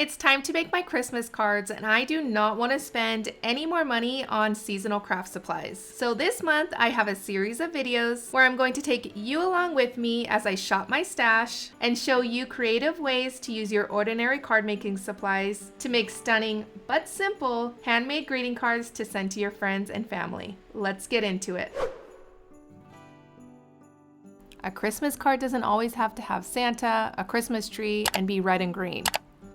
It's time to make my Christmas cards, and I do not want to spend any more money on seasonal craft supplies. So this month I have a series of videos where I'm going to take you along with me as I shop my stash and show you creative ways to use your ordinary card making supplies to make stunning but simple handmade greeting cards to send to your friends and family. Let's get into it. A Christmas card doesn't always have to have Santa, a Christmas tree, and be red and green.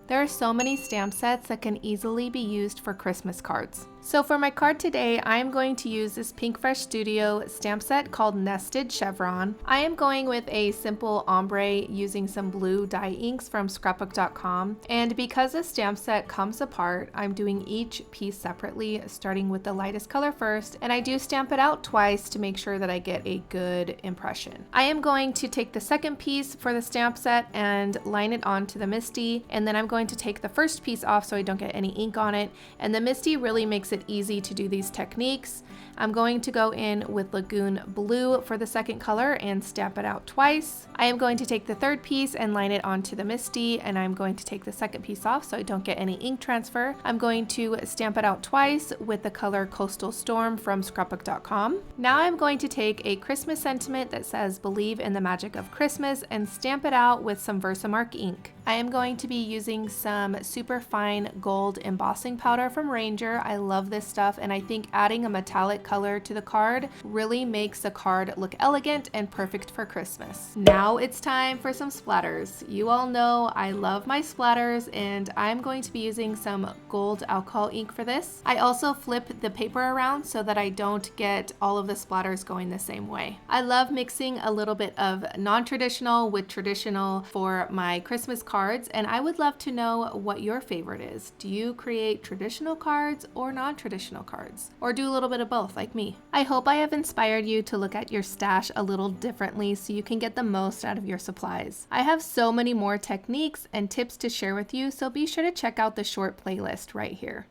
There are so many stamp sets that can easily be used for Christmas cards. So for my card today, I am going to use this Pinkfresh Studio stamp set called Nested Chevron. I am going with a simple ombre using some blue dye inks from scrapbook.com. And because the stamp set comes apart, I'm doing each piece separately, starting with the lightest color first, and I do stamp it out twice to make sure that I get a good impression. I am going to take the second piece for the stamp set and line it onto the MISTI, and then I'm going to take the first piece off so I don't get any ink on it, and the MISTI really makes it easy to do these techniques. I'm going to go in with Lagoon Blue for the second color and stamp it out twice. I am going to take the third piece and line it onto the MISTI, and I'm going to take the second piece off so I don't get any ink transfer. I'm going to stamp it out twice with the color Coastal Storm from scrapbook.com. Now I'm going to take a Christmas sentiment that says "Believe in the Magic of Christmas" and stamp it out with some VersaMark ink. I am going to be using some super fine gold embossing powder from Ranger. I love this stuff, and I think adding a metallic color to the card really makes the card look elegant and perfect for Christmas. Now it's time for some splatters. You all know I love my splatters, and I'm going to be using some gold alcohol ink for this. I also flip the paper around so that I don't get all of the splatters going the same way. I love mixing a little bit of non-traditional with traditional for my Christmas cards, and I would love to know what your favorite is. Do you create traditional cards or non-traditional cards? Or do a little bit of both like me? I hope I have inspired you to look at your stash a little differently so you can get the most out of your supplies. I have so many more techniques and tips to share with you, so be sure to check out the short playlist right here.